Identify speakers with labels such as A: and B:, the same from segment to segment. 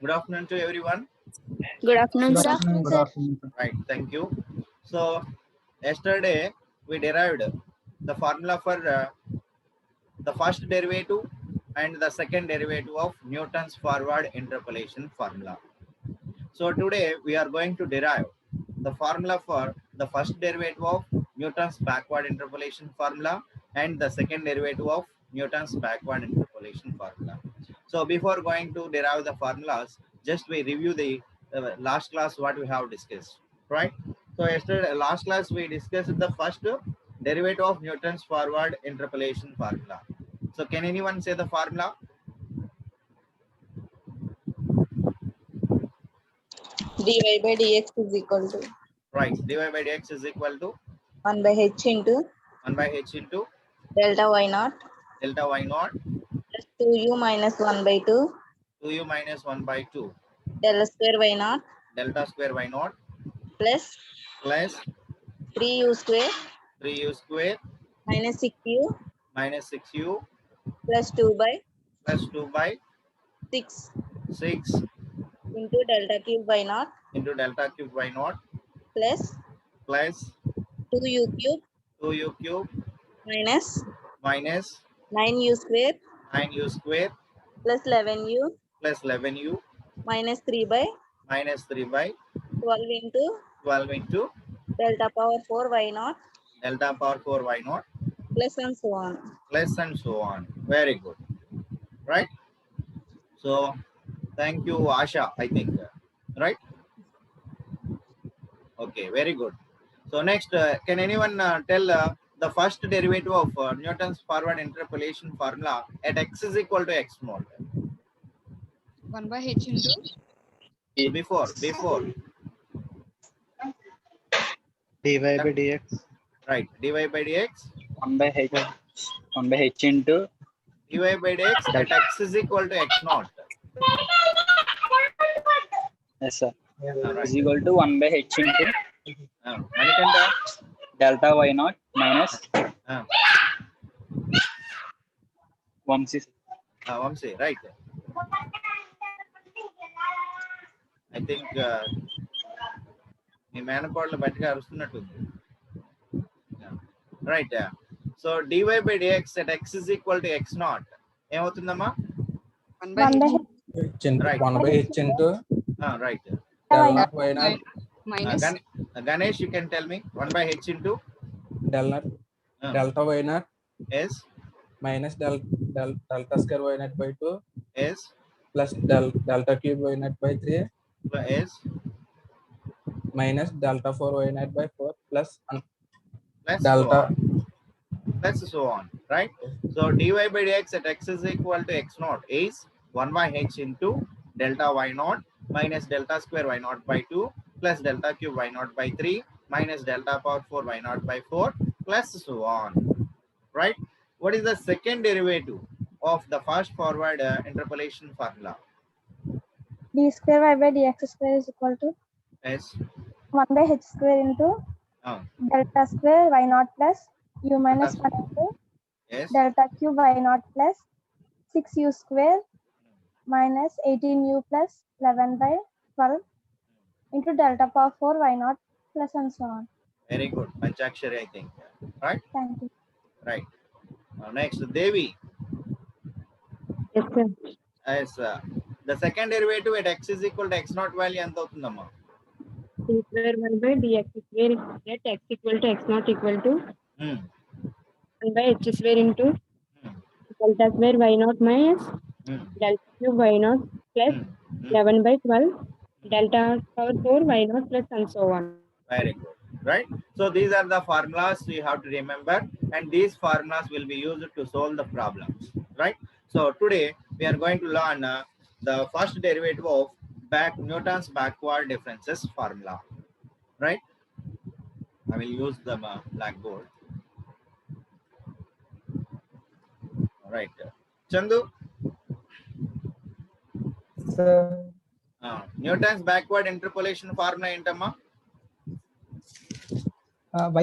A: Good afternoon to everyone.
B: Good afternoon,
C: Good
B: sir.
C: afternoon,
D: Good
C: sir.
D: afternoon, sir.
A: Right, thank you. So yesterday we derived the formula for the first derivative and the second derivative of Newton's forward interpolation formula. So today we are going to derive the formula for the first derivative of Newton's backward interpolation formula and the second derivative of Newton's backward interpolation formula. So before going to derive the formulas, just we review the last class what we have discussed, right? So yesterday last class we discussed the first derivative of Newton's forward interpolation formula. So can anyone say the formula?
B: dy by dx is equal to
A: Right, dy by dx is equal to
B: 1 by h into
A: 1 by h into
B: delta y naught
A: delta y naught
B: plus 2u minus 1 by 2
A: 2u minus 1 by 2
B: del square y naught
A: delta square y naught
B: plus
A: plus
B: 3u square
A: 3u square
B: minus 6u
A: minus 6u
B: plus 2 by
A: plus 2 by
B: 6
A: 6
B: into delta cube y naught
A: into delta cube y naught
B: plus
A: plus
B: 2u cube
A: 2u cube
B: minus
A: minus
B: 9u square
A: 9u square
B: plus 11u
A: plus 11u
B: minus 3 by
A: minus 3 by
B: 12 into
A: 12 into
B: delta power 4 y naught
A: delta power 4 y naught
B: plus and so on.
A: plus and so on. Very good. Right? So thank you, Asha, I think. Right? Okay, very good. So next, can anyone tell the first derivative of Newton's forward interpolation formula at x is equal to x mod?
C: 1 by h into
A: Before
D: dy by dx.
A: right, dy by dx
D: 1 by h. 1 by h into
A: dy by dx at x is equal to x naught.
D: yes, sir.
A: Right.
D: Is equal to 1 by h into
A: Manikanda,
D: delta y naught minus
A: uh,
D: 1c.
A: Vamsi, right? I think మీ మేనకోడలు బయటగా అరుస్తున్నట్టుంది. Right. So dy by dx at x is equal to x naught ఏమవుతుందమ్మా?
C: 1 by h
A: Right.
E: 1 by h into
A: Right.
E: del naught y naught
C: minus
A: Ganesh, you can tell me 1 by h into
E: del naught
A: uh,
E: delta y naught
A: is
E: minus delta square y naught by 2
A: is
E: plus delta cube y naught by 3
A: is
E: minus delta 4 y naught by 4 plus
A: plus
E: delta
A: so on. Plus so on, right? So dy by dx at x is equal to x naught is 1 by h into delta y naught minus delta square y naught by 2 plus delta cube y naught by 3 minus delta power 4 y naught by 4 plus so on, right? What is the second derivative of the first forward interpolation formula?
F: d square y by dx square is equal to
A: Is
F: 1 by h square into delta square y naught plus u minus 1 into
A: yes,
F: delta cube y naught plus 6u square minus 18u plus 11 by 12 into delta power 4 y naught plus and so on.
A: very good. Panchakshari, I think, right?
F: Thank you.
A: Right. Next, Devi.
B: Yes, sir.
A: As the second derivative at x is equal to x naught value ఎంత అవుతుందమ్మా?
B: d square 1 by dx square at x equal to x naught equal to 1 by h square into delta square y naught minus delta cube y naught plus 11 by 12 delta power 4 y naught plus and so on.
A: Very good, right? So these are the formulas you have to remember, and these formulas will be used to solve the problems, right? So today we are going to learn the first derivative of Newton's backward differences formula, right? I will use the blackboard. All right, Chandu. Newton's backward interpolation formula ఏంటమ్మా?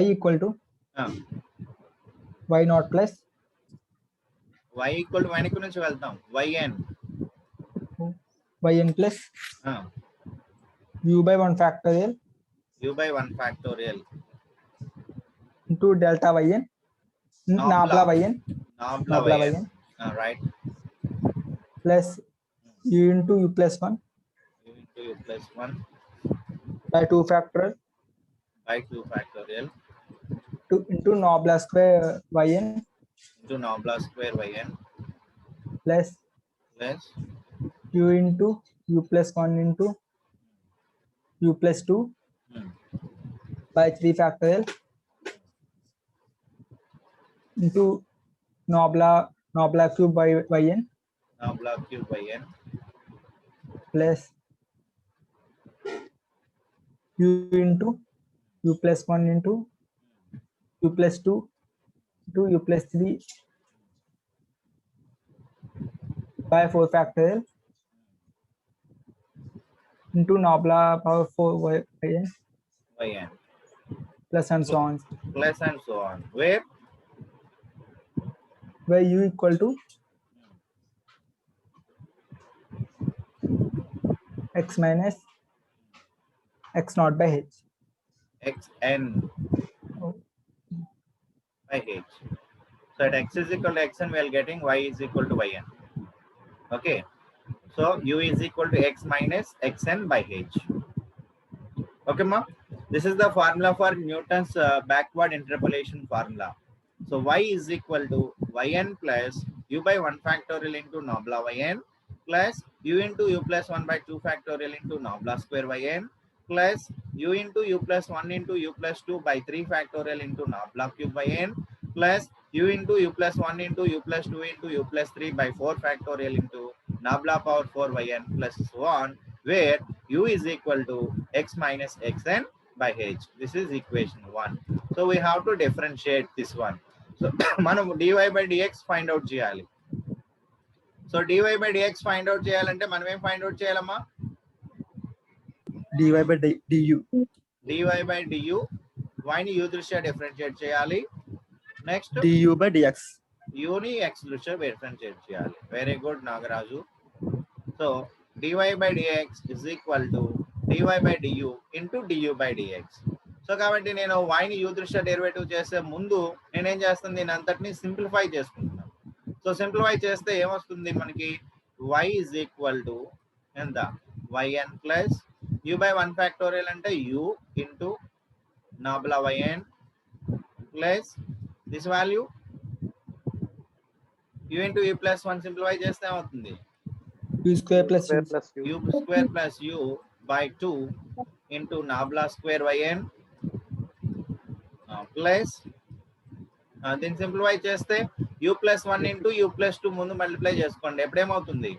C: y equal to y naught plus
A: y equal to వెనక నుంచి వెళ్తాం yn
C: yn plus
A: uh,
C: u by 1 factorial
A: u by 1 factorial
C: into delta yn nabla yn
A: nabla yn right
C: plus u into u plus 1
A: u into u plus 1
C: by 2 factorial
A: by 2 factorial
C: into nabla square yn
A: into nabla square yn
C: plus
A: plus
C: u into u plus 1 into u plus 2 by 3 factorial into nabla cube by yn
A: nabla cube yn
C: plus u into u plus 1 into u plus 2 into u plus 3 by 4 factorial into nabla power 4 yn
A: yn
C: plus and so on,
A: plus and so on where
C: u equal to x minus x naught by h.
A: xn by h. So at x is equal to xn, we are getting y is equal to yn. Okay. So u is equal to x minus xn by h. Okay, ma. This is the formula for Newton's backward interpolation formula. So y is equal to yn plus u by 1 factorial into nabla yn plus u into u plus 1 by 2 factorial into nabla square yn plus u into u plus 1 into u plus 2 by 3 factorial into nabla cube yn plus u into u plus 1 into u plus 2 into u plus 3 by 4 factorial into nabla power 4 yn plus so on, where u is equal to x minus xn by h. This is equation 1. So we have to differentiate this one. So మనం dy by dx find out చేయాలి. So dy by dx find out చేయాలంటే మనం ఏం find out చేయాలమ్మా?
C: dy by du
A: dy by du y ని u దృష్ట్యా differentiate చేయాలి. Next
C: du by dx
A: u ని x దృష్ట్యా డిఫరెన్షియేట్ చేయాలి. Very good Nagaraju. So dy by dx is equal to dy by du into du by dx. So కాబట్టి నేను y ని u దృష్ట్యా డెరివేటివ్ చేసే ముందు నేనేం చేస్తాను, దీని అంతటిని సింప్లిఫై చేసుకుంటున్నాను. సో సింప్లిఫై చేస్తే ఏమొస్తుంది మనకి, y is equal to ఎంత yn plus u by 1 factorial అంటే u into nabla yn plus this value u into u plus 1 simplify చేస్తే ఏమవుతుంది,
C: u square plus
A: u square plus u by 2 into nabla square yn plus దీన్ని simplify చేస్తే u plus 1 into u plus 2 ముందు multiply చేసుకోండి, ఎప్పుడేమవుతుంది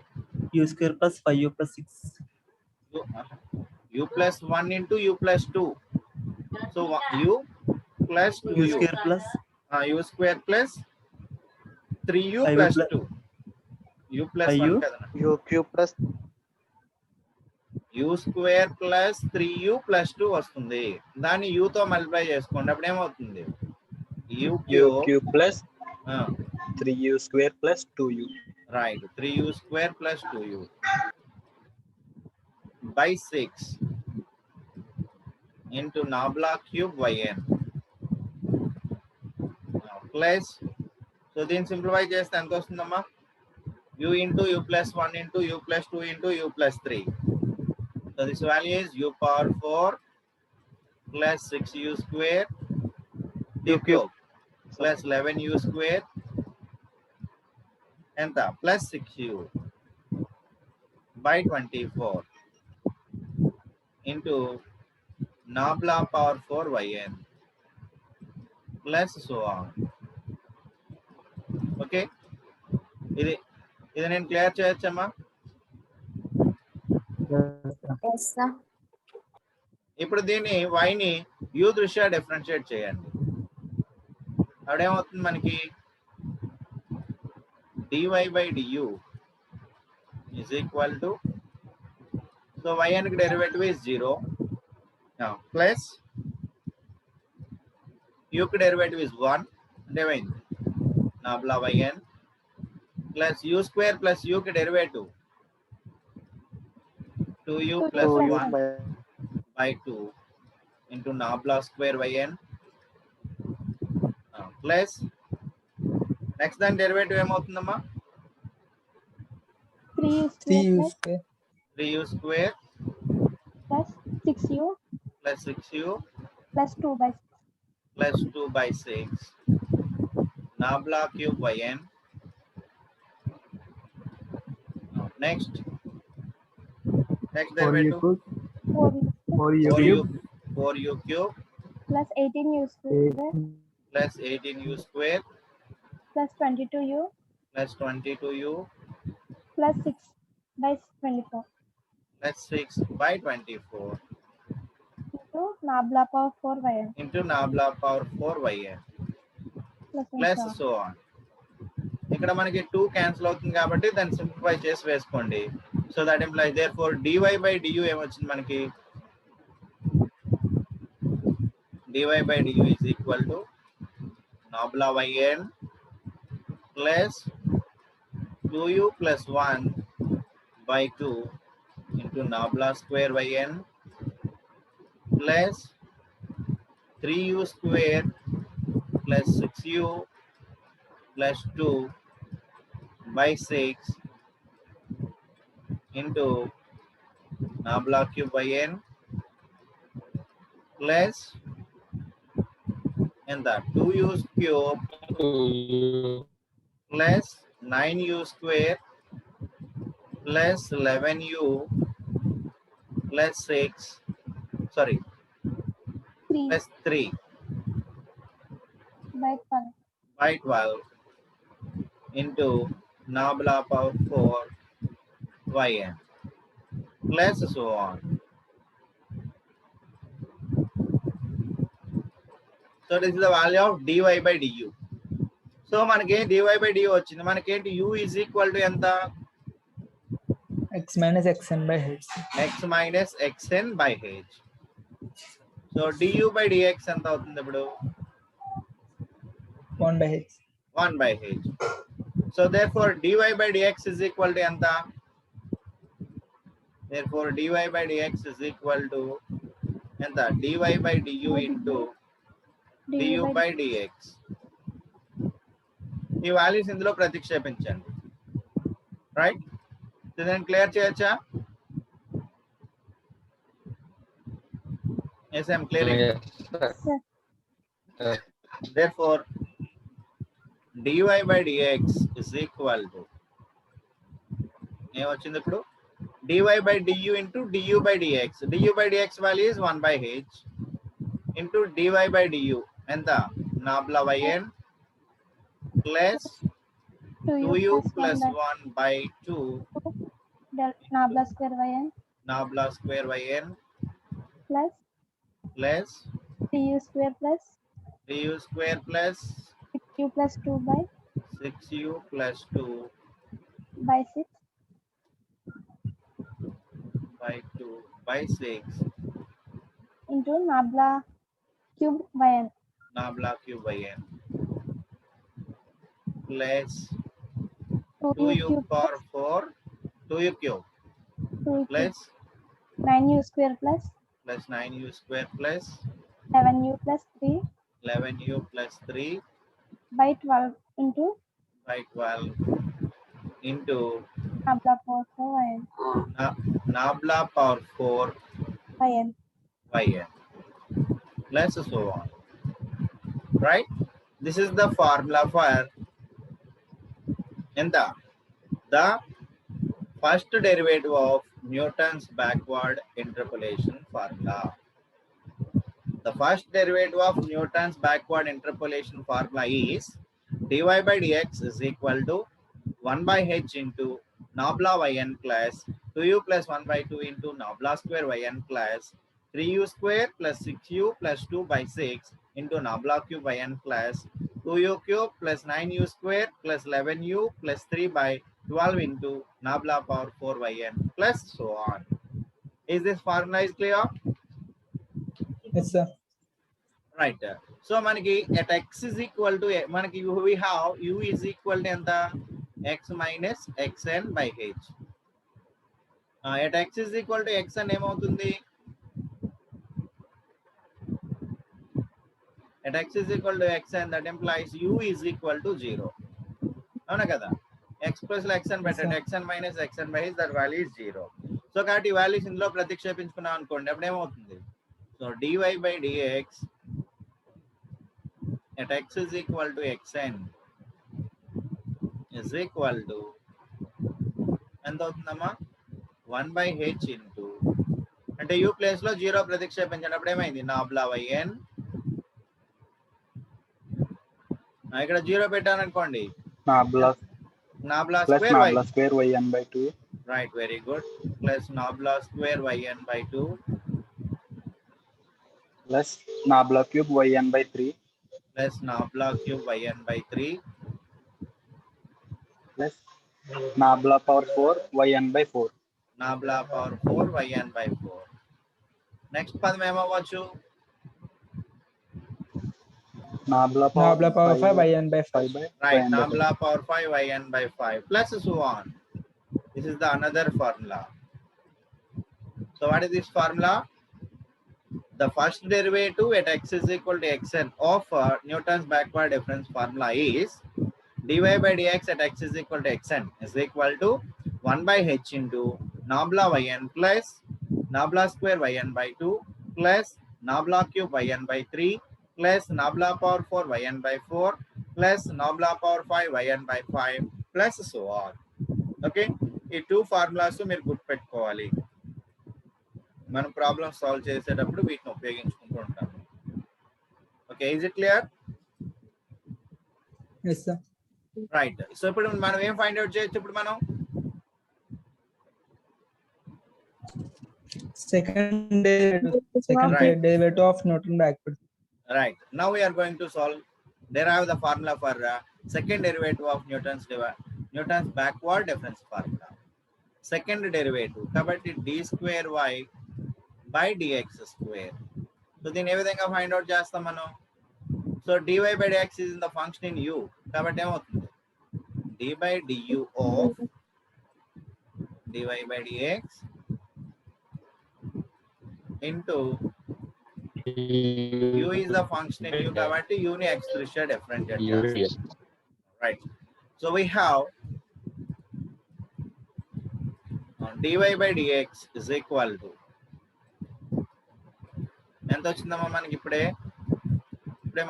C: u square plus 5u plus 6
A: u plus 1 into u plus 2, so u plus 2u
C: u square plus
A: u square plus 3u
C: 5u
A: plus
C: plus
A: 2 u plus 1
C: 5u
A: కదా,
G: u cube plus
A: u square plus 3u plus 2 వస్తుంది, దాన్ని u తో multiply చేసుకోండి, అప్పుడు ఏమవుతుంది u
D: u
A: cube
D: cube plus 3u square plus 2u.
A: right 3u square plus 2u by 6 into nabla cube yn plus, so దీన్ని simplify చేస్తే ఎంత వస్తుందమ్మా, u into u plus 1 into u plus 2 into u plus 3. So this value is u power 4 plus 6u square u cube plus 11u square ఎంత plus 6u by 24 into nabla power 4 yn plus so on. Okay, ఇది నేను clear చేయొచ్చమ్మా. ఇప్పుడు దీన్ని y ని u దృష్ట్యా differentiate చేయండి, అప్పుడేమవుతుంది మనకి dy by du is equal to, so yn కి డెరివేటివ్ is 0 plus u కి డెరివేటివ్ is 1 అంటే ఏమైంది nabla yn plus u square plus u కి derivative 2u
F: 2u
A: plus
F: plus
A: 1 by 2 into nabla square yn plus next దాని derivative ఏమవుతుందమ్మా
F: 3u
C: 3u
F: square
C: square
A: 3u square
F: plus 6u
A: plus 6u
F: plus 2 by 6.
A: plus 2 by 6 nabla cube yn. Next
C: 4u
A: derivative
C: cube
F: 4u
C: 4u
A: 4u cube
F: plus 18u square
A: plus 18u square
F: plus 22u
A: plus 22u
F: plus 6 by 24
A: plus 6 by 24
F: into nabla power 4 yn
A: into nabla power 4 yn
F: plus
A: plus so on. ఇక్కడ మనకి 2 cancel అవుతుంది కాబట్టి దాన్ని simplify చేసి వేసుకోండి. So that implies therefore dy by du ఏమొచ్చింది మనకి dy by du is equal to nabla yn plus 2u plus 1 by 2 into nabla square yn plus 3u square plus 6u plus 2 by 6 into nabla cube yn plus and the 2u cube plus 9u square plus 11u plus 6 sorry
F: 3
A: plus 3
F: by 12
A: by 12 into nabla power 4 yn plus so on. So this is the value of dy by du. So మనకి dy by du వచ్చింది. మనకేంటి u is equal to ఎంత
C: x minus xn by h.
A: x minus xn by h. So du by dx ఎంత అవుతుంది ఇప్పుడు
C: 1 by h.
A: 1 by h. So therefore dy by dx is equal to ఎంత therefore dy by dx is equal to ఎంత dy by du into du by dx. ఈ values ఇందులో ప్రతిక్షేపించండి. Right దీన్ని clear చేయొచ్చా? yes I am clearing. Therefore dy by dx is equal to ఏమొచ్చింది ఇప్పుడు dy by du into du by dx. du by dx value is 1 by h into dy by du ఎంత nabla yn plus 2u plus 1 by 2
F: nabla square yn
A: nabla square yn
F: plus
A: plus
F: 3u square plus
A: 3u square plus
F: 6u plus 2 by
A: 6u plus 2
F: by 6
A: by 2 by 6
F: into nabla cube yn
A: nabla cube yn plus
F: 2u
A: 2u
F: cube
A: power 4 2u cube
F: 2u
A: plus
F: 9u square plus
A: 9u square plus
F: 11u plus 3
A: 11u plus 3
F: by 12 into
A: by 12 into
F: nabla power 4 yn
A: nabla power 4
F: yn
A: yn plus so on. Right? This is the formula for the first derivative of Newton's backward interpolation formula. The first derivative of Newton's backward interpolation formula is dy by dx is equal to 1 by h into nabla yn plus 2u plus 1 by 2 into nabla square yn plus 3u square plus 6u plus 2 by 6 into nabla cube yn plus 2u cube plus 9u square plus 11u plus 3 by 12 into nabla power 4 yn plus so on. Is this formula is clear?
C: Yes, sir.
A: Right. So manaki at x is equal to manaki we have u is equal to enta x minus xn by h. at x is equal to x అని ఏమవుతుంది? At x is equal to x and that implies u is equal to 0. అవునా కదా? x plus x అని పెట్టండి, x and minus x and by that value is 0. So కాబట్టి ఈ values ఇందులో ప్రతిక్షేపించుకున్నాం అనుకోండి, అప్పుడు ఏమవుతుంది? So dy by dx at x is equal to xn is equal to ఎంత అవుతుందమ్మా? 1 by h into అంటే u ప్లేస్ లో 0 ప్రతిక్షేపించండి, అప్పుడు ఏమైంది? Nabla yn. ఇక్కడ 0 పెట్టాను అనుకోండి,
D: Nabla
A: nabla
D: plus
A: square y.
D: Nabla square yn by 2
A: Right, very good. Plus Nabla square yn by 2
D: plus Nabla cube yn by 3
A: plus Nabla cube yn by 3
D: plus Nabla power 4 yn by 4.
A: Nabla power 4 yn by 4. Next పదం ఏమవ్వచ్చు?
D: Nabla
C: Nabla power 5 yn by 5.
D: 5 by
A: Right,
D: yn by
A: Nabla power 5 yn by 5 plus so on. This is the another formula. So what is this formula? The first derivative at x is equal to xn of Newton's backward difference formula is dy by dx at x is equal to xn is equal to 1 by h into Nabla yn plus Nabla square yn by 2 plus Nabla cube yn by 3 plus Nabla power 4 yn by 4 plus Nabla power 5 yn by 5 plus so on. Okay, ఈ two formulas మీరు గుర్తుపెట్టుకోవాలి. మనం problem solve చేసేటప్పుడు వీటిని ఉపయోగించుకుంటూ ఉంటాం. Okay, is it clear?
C: Yes, sir.
A: Right. So ఇప్పుడు మనం ఏం ఫైండ్ అవుట్ చేయొచ్చు? ఇప్పుడు మనం
C: Second
A: Right.
C: derivative of Newton backward.
A: right, now we are going to derive the formula for second derivative of Newton's backward difference formula. Second derivative కాబట్టి d square y by dx square. So దీన్ని ఏ విధంగా find out చేస్తాం మనం? So dy by dx is in the function in u కాబట్టి ఏమవుతుంది? d by du of dy by dx into u is the function in u కాబట్టి u ని x దృష్ట్యా differentiate చేస్తాం. Right, so we have dy by dx is equal to ఎంత వచ్చిందమ్మా మనకి? ఇప్పుడే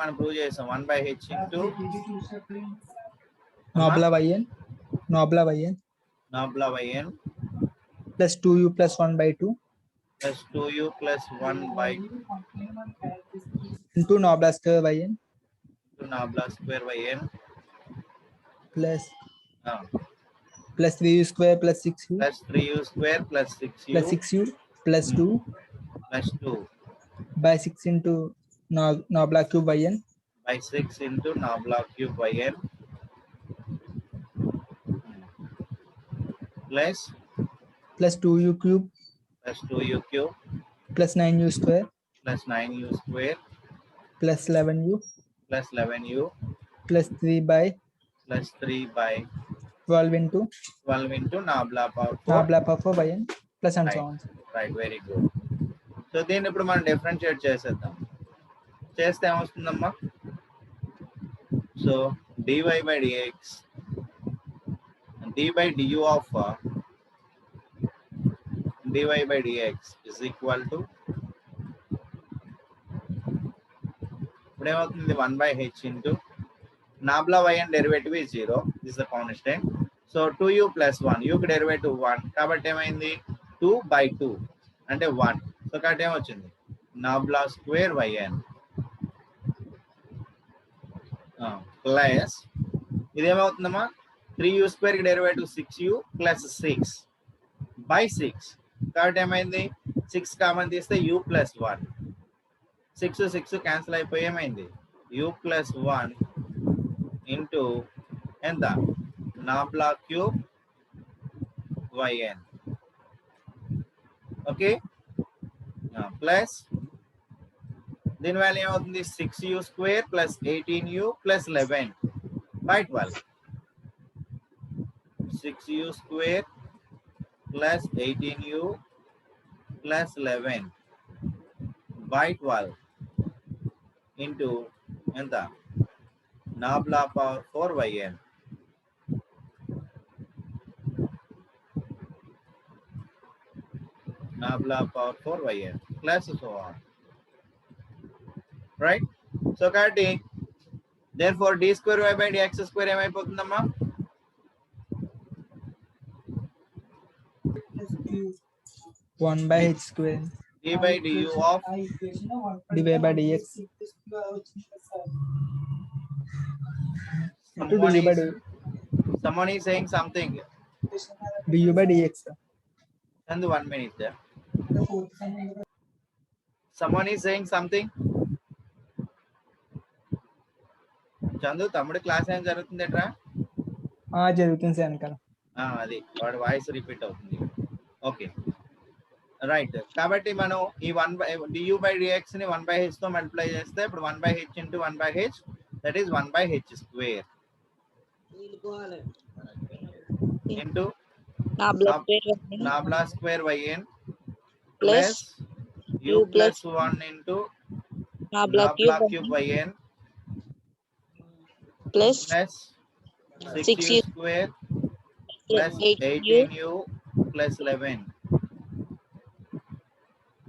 A: మనం ప్రూవ్ చేసాం 1 by h into
C: Nabla yn. Nabla yn
A: Nabla yn
C: plus 2u plus 1 by 2
A: plus 2u plus 1 by
C: into Nabla square yn
A: to Nabla square yn
C: plus plus 3u square plus 6u
A: plus 3u square plus 6u
C: plus 6u plus 2
A: plus 2
C: by 6 into Nabla cube yn
A: by 6 into Nabla cube yn plus
C: 2u cube
A: plus 2u cube
C: plus 9u square
A: plus 9u square
C: plus 11u
A: plus 11u
C: plus 3 by
A: 12
C: into
A: Nabla power 4.
C: Nabla power 4 yn plus and so
A: Right.
C: on.
A: Right, very good. So దీన్ని ఇప్పుడు మనం differentiate చేసేద్దాం. చేస్తే ఏమొస్తుందమ్మా? So dy by dx d by du of dy by dx is equal to ఇప్పుడు ఏమవుతుంది? 1 by h into Nabla yn derivative is 0, this is the constant. So 2u plus 1, u కి derivative 1 కాబట్టి ఏమైంది? 2 by 2 అంటే 1. So కాబట్టి ఏమొచ్చింది? Nabla square yn plus ఇదేమవుతుందమ్మా? 3u square కి డెరివేటివ్ 6u ప్లస్ 6 by 6 కాబట్టి ఏమైంది? 6 కామన్ తీస్తే u plus 1, 6 క్యాన్సిల్ అయిపోయి ఏమైంది? u plus 1 into ఎంత? Nabla cube yn. Okay, plus దీని వాల్యూ ఏమవుతుంది? 6u square plus 18u plus 11 by 12. 6u square plus 18u plus 11 by 12 into ఎంత nabla power 4yn nabla power 4yn plus so on, right? So కాబట్టి therefore d square y by dx square ఏమైపోతుందమ్మా?
C: 1 by h square
A: d by du of
C: dy by dx into
A: someone
C: du by
A: is,
C: du
A: someone is saying something.
C: du by dx.
A: And 1 minute. Someone is saying something. Chandu తమ్ముడి class ఏం జరుగుతుంది ఎట్రా?
C: జరుగుతుంది sir వెనకాల.
A: అది వాడి voice repeat అవుతుంది. Okay right. కాబట్టి మనం ఈ 1 by du by dx ని 1 by h తో మల్టిప్లై చేస్తే ఇప్పుడు 1 by h into 1 by h, that is 1 by h square into nabla square yn plus u plus 1 into nabla cube yn
G: plus
A: 6u square plus 18u plus 11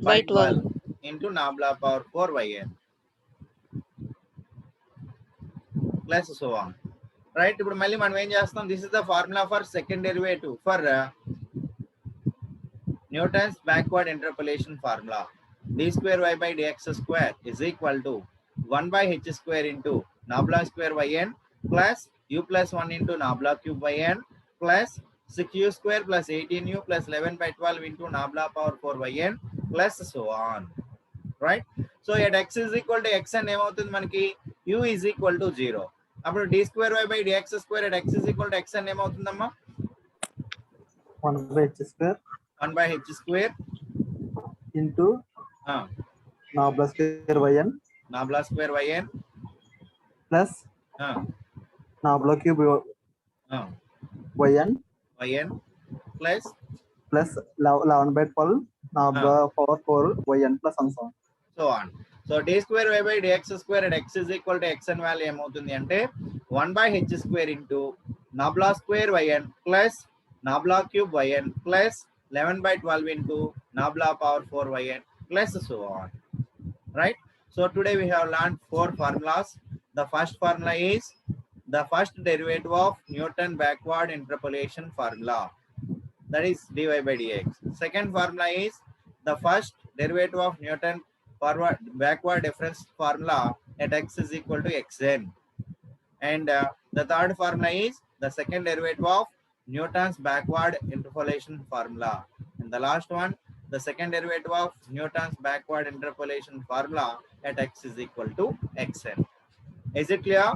A: by 12 into nabla power 4yn plus so on, right? ఇప్పుడు మళ్ళీ మనం ఏం చేస్తాం? This is the formula for second derivative for Newton's backward interpolation formula. d square y by dx square is equal to 1 by h square into nabla square yn plus u plus 1 into nabla cube yn plus 6u square plus 18u plus 11 by 12 into nabla power 4yn plus so on, right? So at x is equal to x and ఏమవుతుంది మనకి? u is equal to 0. అప్పుడు d square y by dx square at x is equal to x and ఏమవుతుందమ్మా?
H: 1 by h square
A: 1 by h square
H: into nabla square yn plus nabla cube yn
A: plus
H: 11 by 12 nabla power 4 yn plus and so on.
A: So d square y by dx square at x is equal to x and value ఏమవుతుంది అంటే 1 by h square into nabla square yn plus nabla cube yn plus 11 by 12 into nabla power 4 yn plus so on, right? So today we have learned 4 formulas. The first formula is the first derivative of Newton backward interpolation formula, that is dy by dx. Second formula is the first derivative of Newton backward difference formula at x is equal to xn. And the third formula is the second derivative of Newton's backward interpolation formula. And the last one, the second derivative of Newton's backward interpolation formula at x is equal to xn. Is it clear?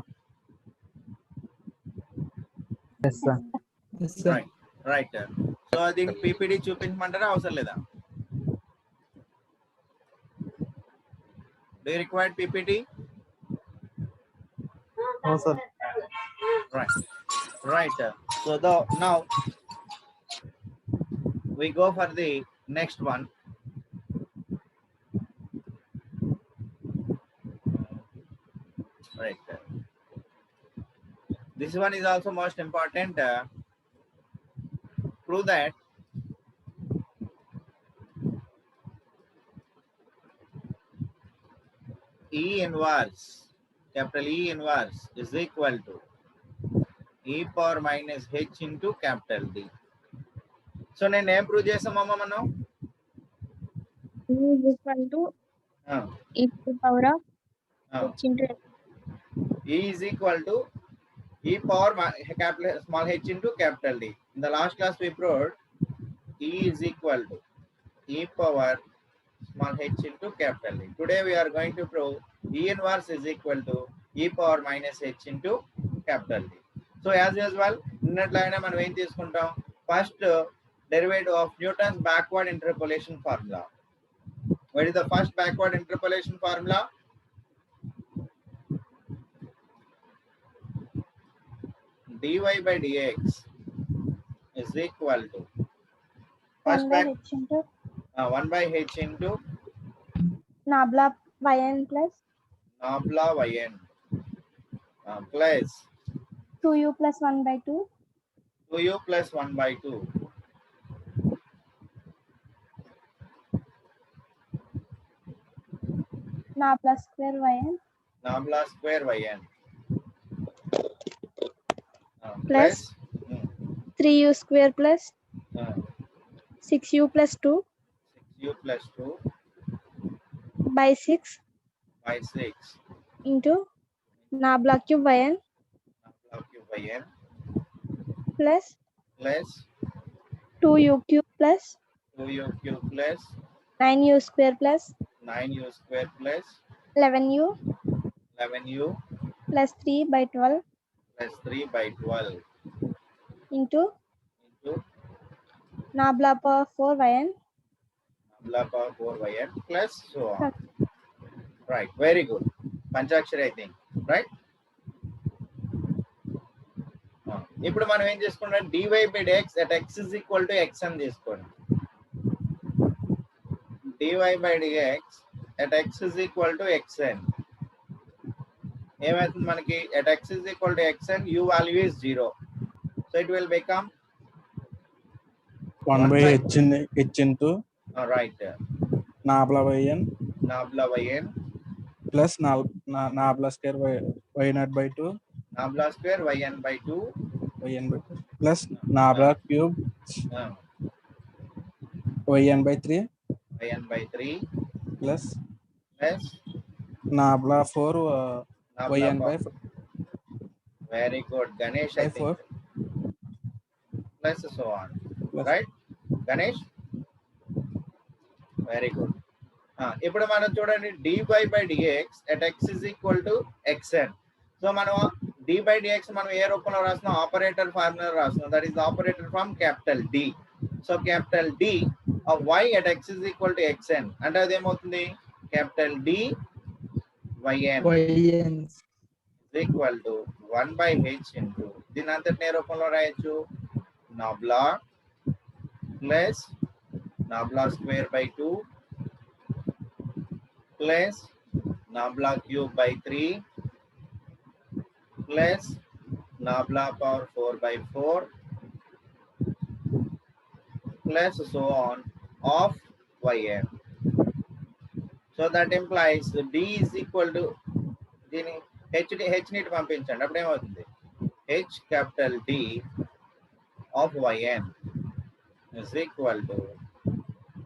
H: Yes sir.
C: Yes, sir.
A: Right. So దీనికి PPT చూపించమంటారా అవసరం లేదా? Do you require PPT?
H: No sir.
A: Right. So now we go for the next one. Right. This one is also most important. Prove that E inverse, capital E inverse is equal to e power minus h into capital D. So నేను ఏం prove చేసామమ్మా మనం?
B: E is equal to e to the power of h into
A: E is equal to e power capital small h into capital D. In the last class we proved E is equal to e power small h into capital D. Today we are going to prove E inverse is equal to e power minus h into capital D. So as usual, నిన్నట్లయినా మనం ఏం తీసుకుంటాం? First derivative of Newton's backward interpolation formula. What is the first backward interpolation formula? dy by dx is equal to First
F: 1 by
A: fact,
F: h into
A: 1 by h into
F: nabla yn plus
A: nabla yn plus
F: 2u plus 1 by 2
A: 2u plus 1 by 2
F: nabla square yn
A: nabla square yn
F: Plus 3u square plus 6u plus 2
A: 6u plus 2
F: by 6
A: by 6
F: into nabla cube yn
A: nabla cube yn
F: plus
A: plus
F: 2u cube plus
A: 2u cube plus
F: 9u square plus
A: 9u square plus
F: 11u
A: 11u
F: plus 3 by 12
A: plus 3 by 12
F: into
A: into
F: nabla power 4 yn
A: nabla power 4 yn plus so on. Right, very good. Panchakshari, I think, right? ఇప్పుడు మనం ఏం చేసుకుంటాం, dy by dx at x is equal to x అని తీసుకోండి. dy by dx at x is equal to xn. ఏమవుతుంది మనకి, at x is equal to xn, u value is 0. So it will become
E: 1 by h into
A: right,
E: nabla yn
A: nabla yn
E: plus nabla square y naught by 2
A: nabla square yn by 2
E: yn by 2 plus nabla cube yn by 3
A: yn by 3
E: plus
A: plus
E: nabla 4
A: nabla
E: yn by
A: very good, Ganesh, I think,
E: 4
A: plus so on,
E: plus
A: right, Ganesh, very good. ఇప్పుడు మనం చూడండి dy by dx at x is equal to xn. So మనం d by dx మనం ఏ రూపంలో రాస్తున్నాం, operator formula రాస్తున్నాం, that is operator from capital D. So capital D of y at x is equal to xn అంటే అది ఏమవుతుంది, capital D yn
C: yn
A: is equal to 1 by h into దీని అంతటిని ఏ రూపంలో రాయొచ్చు, nabla plus nabla square by 2 plus nabla cube by 3 plus nabla power 4 by 4 plus so on of yn. So that implies d is equal to దీని h ని పంపించండి, అప్పుడు ఏమవుతుంది, h capital D of yn is equal to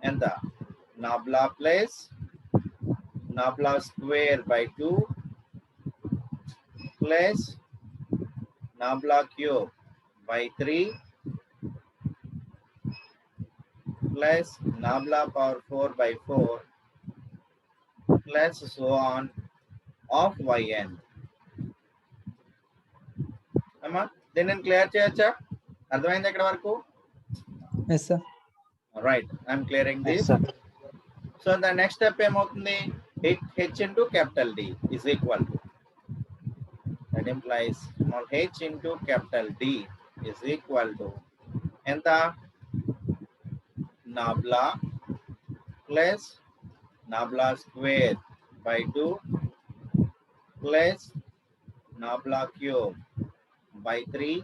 A: ఎంత, nabla plus nabla square by 2 plus nabla cube by 3 plus nabla power 4 by 4 plus so on of yn. అమ్మా దీన్ని clear చేయొచ్చా, అర్థమైంది ఎక్కడ వరకు,
C: yes sir
A: right, I'm clearing this. So the next step ఏమవుతుంది, h into capital D is equal to, that implies small h into capital D is equal to ఎంత, nabla plus nabla square by 2 plus nabla cube by 3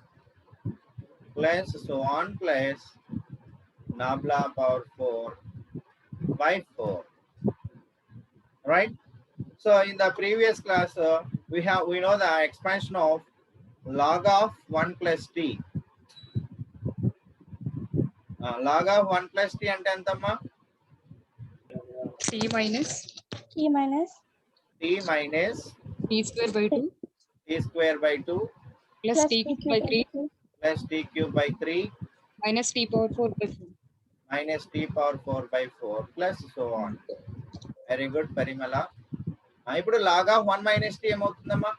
A: plus so on plus nabla power 4 by 4, right? So in the previous class we know the expansion of log of 1 plus t. Log of 1 plus t అంటే ఎంతమ్మా,
B: t minus
F: t minus
A: t minus
B: t square by 2
A: t square by 2
B: plus
F: plus
B: t cube by 3
A: plus t cube by 3
B: minus t power 4 by 4.
A: minus t power 4 by 4 plus so on. Very good, Parimala. ఇప్పుడు log of 1 minus t ఏమవుతుందమ్మా,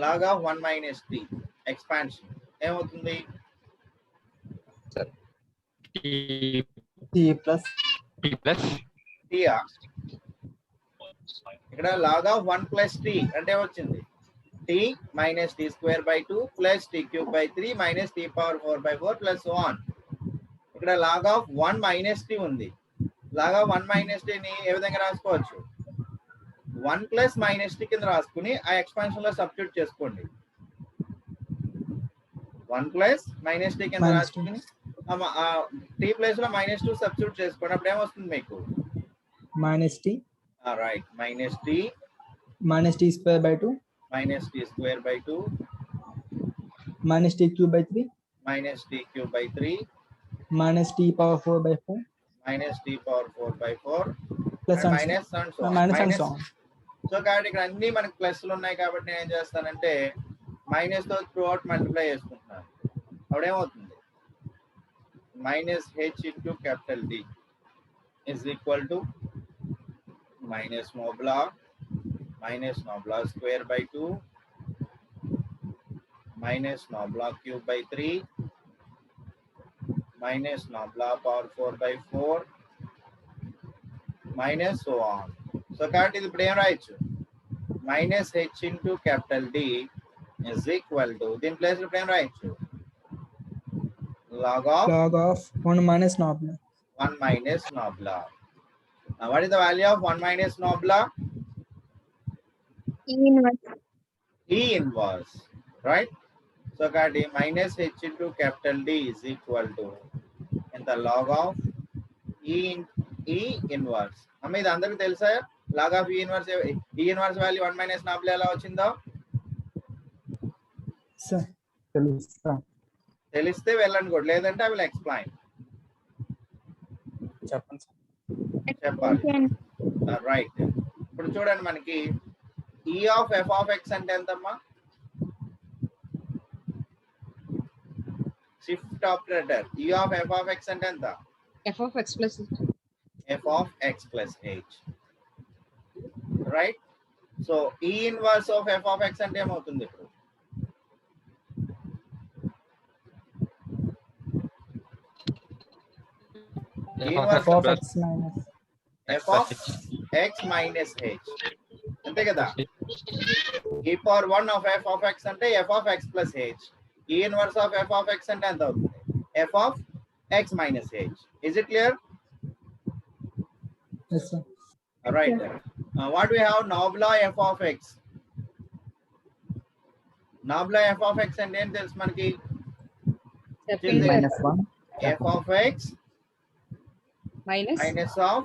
A: log of 1 minus t expansion ఏమవుతుంది,
H: t plus
A: t ఇక్కడ log of 1 plus t అంటే వచ్చింది t minus t square by 2 plus t cube by 3 minus t power 4 by 4 plus so on. ఇక్కడ log of 1 minus t ఉంది. log of 1 minus t ని ఏ విధంగా రాసుకోవచ్చు? 1 plus minus t కింద రాసుకుని ఆ ఎక్స్పాన్షన్ లో సబ్స్టిట్యూట్ చేసుకోండి. 1 plus minus t కింద
C: Minus
A: రాసుకుని t ప్లేస్ లో -2 సబ్స్టిట్యూట్ చేసుకోండి. అప్పుడు ఏమొస్తుంది మీకు?
C: minus t
A: right,
C: minus t square by 2
A: minus t square by 2
C: minus t cube by 3
A: minus t cube by 3
C: minus t power 4 by 4
A: minus t power 4 by 4
C: plus
A: and
C: and
A: minus and so on.
C: minus and so on.
A: So కాబట్టి ఇక్కడ అన్ని మనకి ప్లస్లు ఉన్నాయి కాబట్టి నేను ఏం చేస్తానంటే minus తో త్రూ అవుట్ మల్టిప్లై చేసుకుంటున్నాను. అప్పుడు ఏమవుతుంది? Minus H into capital D is equal to minus nabla square by 2 minus nobla cube by 3 minus nobla power 4 by 4 minus so on. So కాబట్టి ఇది ఇప్పుడు ఏం రాయొచ్చు? Minus H into capital D is equal to దీని place ఇప్పుడు ఏం రాయొచ్చు? log of
C: 1 minus nobla
A: 1 minus nobla. Now what is the value of 1 minus nobla?
B: E inverse.
A: E inverse, right? So కాబట్టి minus h into capital D is equal to in the log of E inverse. అమ్మ ఇది అందరికి తెలుసా? log of E inverse value 1 minus nobla ఎలా వచ్చిందో
C: sir
A: తెలిస్తే వెళ్ళండి కూడా, లేదంటే I will explain.
E: చెప్పండి సార్.
A: చెప్పాలి. రైట్, ఇప్పుడు చూడండి మనకి E of f of x అంటే ఎంతమ్మా? Shift operator E of f of x అంటే ఎంత?
B: F of x plus
A: f of x plus h, right? So E inverse of f of x అంటే ఏమవుతుంది ఇప్పుడు? E inverse
C: f of x minus
A: f of x minus h అంతే కదా? e power 1 of f of x అంటే f of x plus h. E inverse of f of x అంటే ఎంత అవుతుంది? f of x minus h. Is it clear?
C: yes sir
A: All right. What we have? Nobla f of x. Nobla f of x and then తెలుసు మనకి
H: minus 1
A: f of x minus of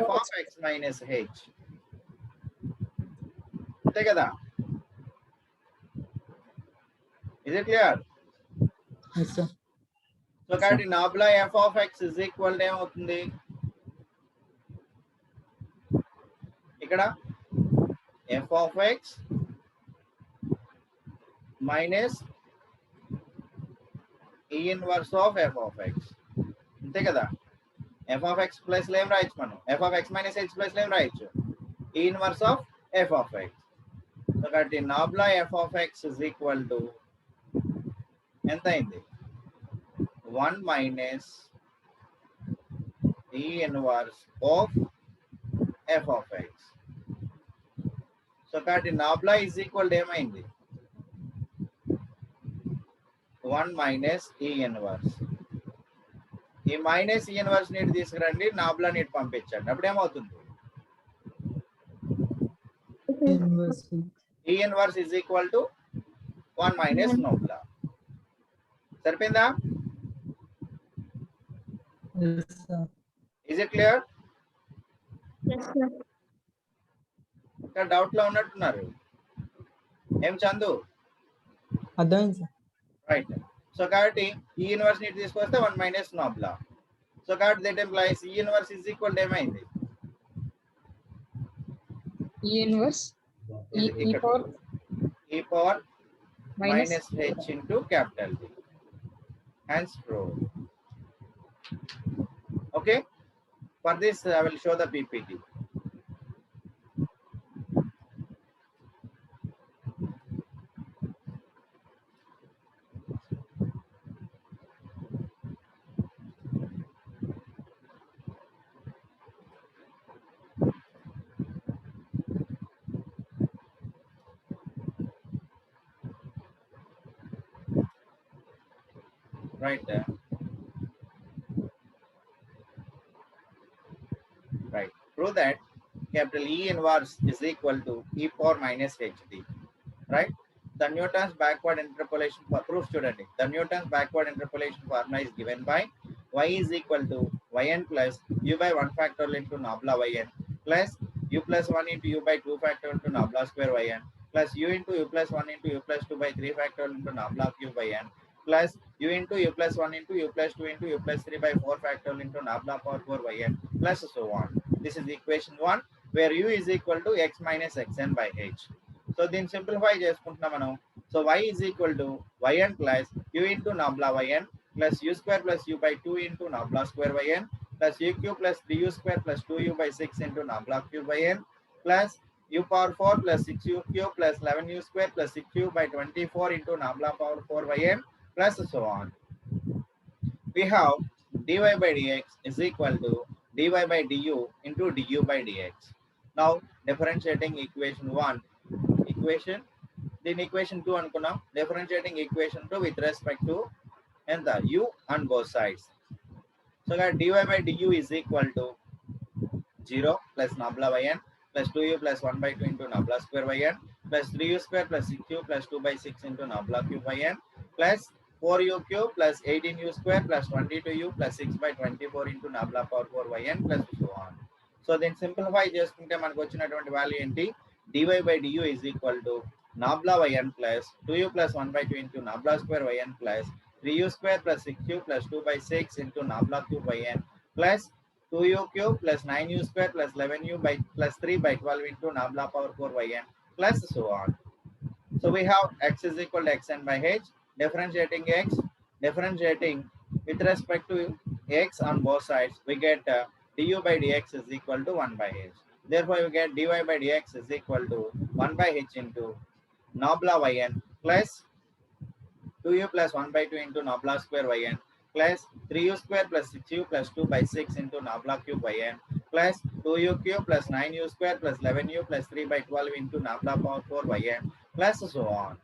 A: f of x minus h. అంతే కదా? Is it clear?
C: yes sir
A: so కాబట్టి nobla f of x is equal to ఏమవుతుంది ఇక్కడ? f of x minus e inverse of f of x. అంతే కదా? f of x plus ఏం రాయొచ్చు మనం? f of x minus h plus ఏం రాయొచ్చు? e inverse of f of x. So కాబట్టి nobla f of x is equal to ఎంత అయింది? 1 minus e inverse of f of x. So కాబట్టి nobla is equal to ఏమైంది? 1 minus e inverse. ఈ minus e inverse నీటి తీసుకురండి, nobla నీటి పంపించండి. అప్పుడు ఏమవుతుంది?
C: inverse
A: e inverse is equal to 1 minus nobla. సరిపోయిందా?
C: yes sir
A: Is it clear?
B: yes sir.
A: ఇంకా డౌట్ లో ఉన్నట్టున్నారు. ఏం చందు?
C: అర్థమైంది సార్
A: రైట్. సో కాబట్టి ఈ ఇన్వర్స్ ని తీసుకొస్తే 1 మైనస్ నోబ్లా. సో కాబట్టి దట్ ఇంప్లైస్ ఈ ఇన్వర్స్ ఇస్ ఈక్వల్ టు ఏమైంది?
G: E inverse e
A: power
G: minus
A: minus h into capital D. Hence prove. Okay. For this I will show the PPT. right? Right. Prove that capital E inverse is equal to e power minus hd. Right? The Newton's backward interpolation for proof student. The Newton's backward interpolation formula is given by y is equal to yn plus u by 1 factorial into nabla yn plus u plus 1 into u by 2 factorial into nabla square yn plus u into u plus 1 into u plus 2 by 3 factorial into nabla cube yn plus u into u plus 1 into u plus 2 into u plus 3 by 4 factorial into nabla power 4 yn plus so on. This is equation 1 where u is equal to x minus xn by h. So then simplify చేసుకుంటున్నాం మనం. So y is equal to yn plus u into nabla yn plus u square plus u by 2 into nabla square yn plus u cube plus 3u square plus 2u by 6 into nabla cube yn plus u power 4 plus 6u cube plus 11u square plus 6u by 24 into nabla power 4 yn plus so on. We have dy by dx is equal to dy by du into du by dx. Now differentiating equation 1 equation, then equation 2 అనుకున్నాం, differentiating equation 2 with respect to and the u on both sides. So that dy by du is equal to 0 plus nabla yn plus 2u plus 1 by 2 into nabla square yn plus 3u square plus 6u plus 2 by 6 into nabla cube yn plus 4u cube plus 18u square plus 22u plus 6 by 24 into nabla power 4 yn plus so on. So then simplify చేసుకుంటే మనకు వచ్చినటువంటి value ఏంటి? dy by du is equal to nabla yn plus 2u plus 1 by 2 into nabla square yn plus 3u square plus 6u plus 2 by 6 into nabla cube yn plus 2u cube plus 9u square plus 11u by plus 3 by 12 into nabla power 4 yn plus so on. So we have x is equal to xn by h. Differentiating x, differentiating with respect to x on both sides, we get du by dx is equal to 1 by h. Therefore, we get dy by dx is equal to 1 by h into nabla yn plus 2u plus 1 by 2 into nabla square yn plus 3u square plus 6u plus 2 by 6 into nabla cube yn plus 2u cube plus 9u square plus 11u plus 3 by 12 into nabla power 4 yn plus so on.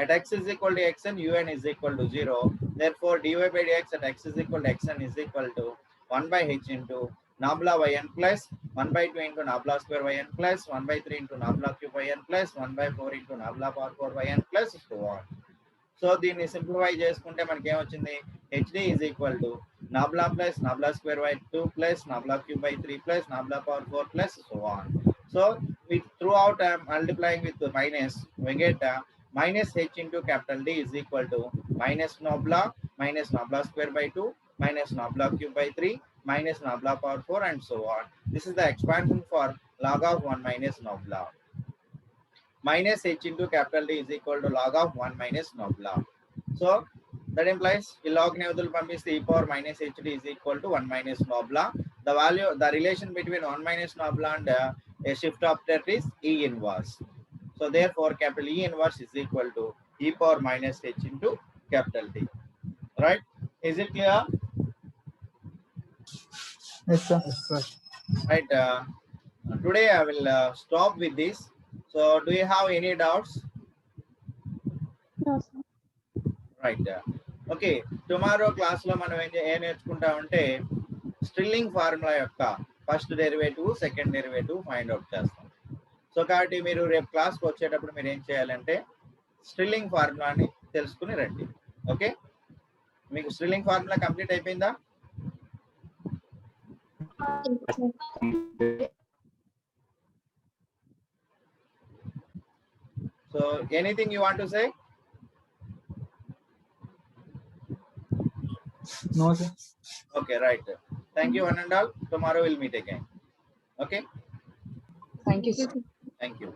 A: At x is equal to xn, un is equal to 0. Therefore, dy by dx at x is equal to xn is equal to 1 by h into nabla yn plus 1 by 2 into nabla square yn plus 1 by 3 into nabla cube yn plus 1 by 4 into nabla power 4 yn plus so on. So దీన్ని simplify చేసుకుంటే మనకి ఏమొచ్చింది? hd is equal to nabla plus nabla square by 2 plus nabla cube by 3 plus nabla power 4 plus so on. So we throughout I am multiplying with the minus, we get minus h into capital D is equal to minus nabla square by 2 minus nabla cube by 3 minus nabla power 4 and so on. This is the expansion for log of 1 minus nabla. Minus h into capital D is equal to log of 1 minus nabla. So that implies the log neutral పంపిస్తే e power minus hd is equal to 1 minus nabla. The value, the relation between 1 minus nabla and a shift operator is e inverse. So therefore, capital E inverse is equal to e power minus h into capital D. Right? Is it clear?
C: Yes, sir.
A: Right. Today I will stop with this. So do you have any doubts?
F: No, sir.
A: Right. Okay. Tomorrow class lo మనం ఏం నేర్చుకుంటామంటే స్ట్రిల్లింగ్ formula యొక్క first derivative, second derivative find out చేస్తాం. So కాబట్టి మీరు రేపు క్లాస్కి వచ్చేటప్పుడు మీరు ఏం చేయాలంటే స్ట్రిల్లింగ్ ఫార్ములాని తెలుసుకుని రండి. ఓకే, మీకు స్ట్రిల్లింగ్ ఫార్ములా కంప్లీట్ అయిపోయిందా? So anything you want to say?
C: No, sir.
A: Okay, right. Thank you one and all. Tomorrow we'll meet again. Okay,
G: Thank you, sir.
A: thank you.